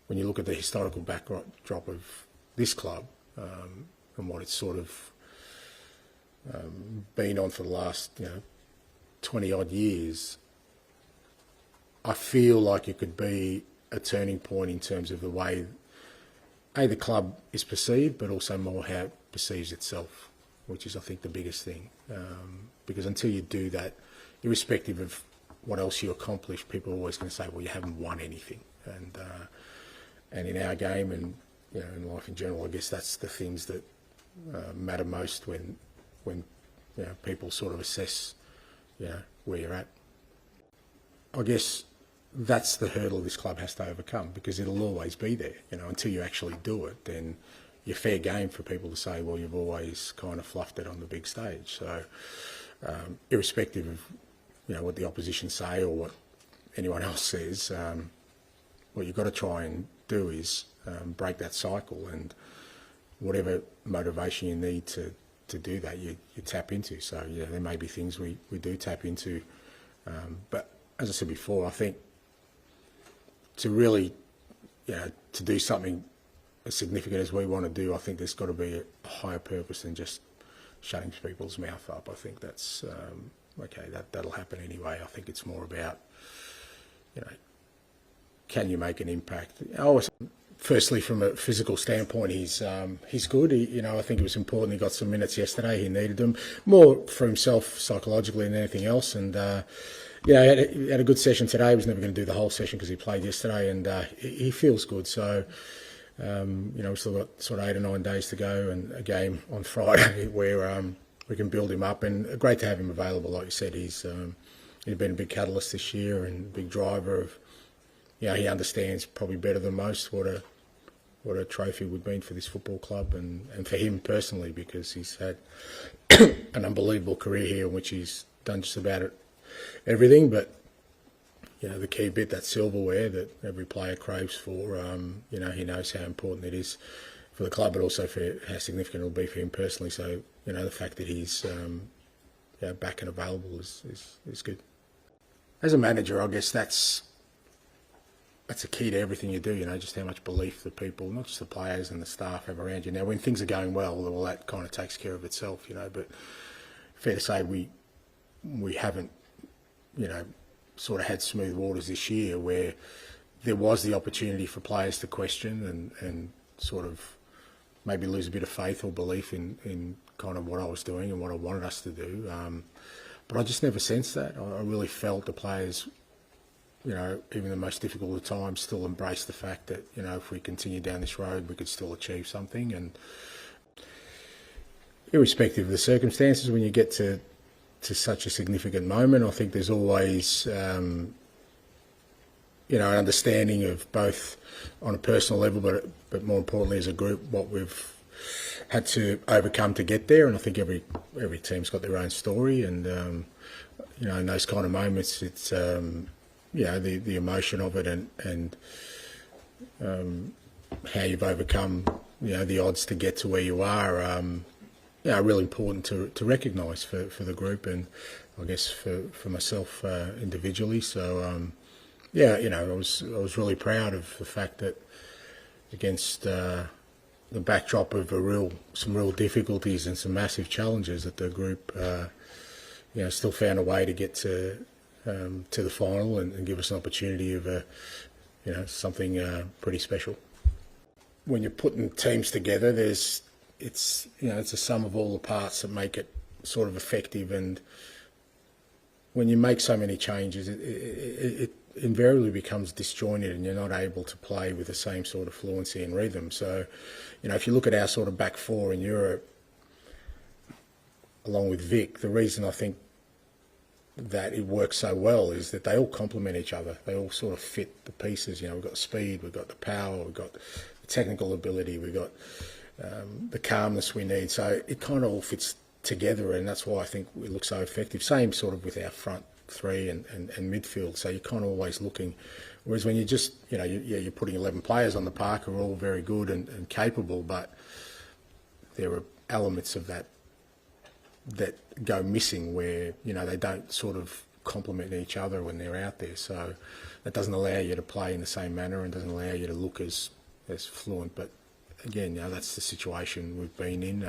when you look at the historical backdrop of this club and what it's sort of been on for the last 20 odd years, I feel like it could be a turning point in terms of the way the club is perceived, but also more how it perceives itself, which is, I think, the biggest thing. Because until you do that, irrespective of what else you accomplish, people are always going to say, well, you haven't won anything. And in our game and in life in general, I guess that's the things that matter most when people sort of assess where you're at. I guess that's the hurdle this club has to overcome, because it'll always be there. Until you actually do it, then you're fair game for people to say, well, you've always kind of fluffed it on the big stage. So irrespective of what the opposition say or what anyone else says, what you've got to try and do is break that cycle, and whatever motivation you need to do that, you tap into. So there may be things we do tap into, but as I said before, I think to really to do something as significant as we want to do, I think there's got to be a higher purpose than just shutting people's mouth up. I think that's okay. That'll happen anyway. I think it's more about can you make an impact? Firstly, from a physical standpoint, he's good. I think it was important he got some minutes yesterday. He needed them more for himself psychologically than anything else. And he had a good session today. He was never going to do the whole session because he played yesterday, and he feels good. So we've still got sort of 8 or 9 days to go, and a game on Friday where we can build him up. And great to have him available. Like you said, he's been a big catalyst this year and a big driver of. He understands probably better than most what a trophy would mean for this football club and for him personally, because he's had an unbelievable career here in which he's done just about everything. But the key bit, that silverware that every player craves for, he knows how important it is for the club, but also for how significant it will be for him personally. So the fact that he's back and available is good. As a manager, I guess that's a key to everything you do, just how much belief the people, not just the players and the staff, have around you. Now, when things are going well, all that kind of takes care of itself, but fair to say we haven't, sort of had smooth waters this year where there was the opportunity for players to question and sort of maybe lose a bit of faith or belief in kind of what I was doing and what I wanted us to do. But I just never sensed that. I really felt the players, even the most difficult of times, still embrace the fact that, if we continue down this road, we could still achieve something. And irrespective of the circumstances, when you get to such a significant moment, I think there's always, an understanding of both on a personal level, but more importantly as a group, what we've had to overcome to get there. And I think every team's got their own story. And, in those kind of moments, it's, the emotion of it and how you've overcome, the odds to get to where you are, really important to recognise for the group and I guess for myself individually. So, I was really proud of the fact that against the backdrop of some real difficulties and some massive challenges, that the group, still found a way to get to the final and give us an opportunity of something pretty special. When you're putting teams together, it's a sum of all the parts that make it sort of effective. And when you make so many changes, it invariably becomes disjointed, and you're not able to play with the same sort of fluency and rhythm. So, if you look at our sort of back four in Europe, along with Vic, the reason I think that it works so well is that they all complement each other. They all sort of fit the pieces. We've got the speed, we've got the power, we've got the technical ability, we've got the calmness we need. So it kind of all fits together, and that's why I think we look so effective. Same sort of with our front three and midfield. So you're kind of always looking. Whereas when you just, you're putting 11 players on the park who are all very good and capable, but there are elements of that go missing where, they don't sort of complementing each other when they're out there. So that doesn't allow you to play in the same manner and doesn't allow you to look as fluent. But again, that's the situation we've been in.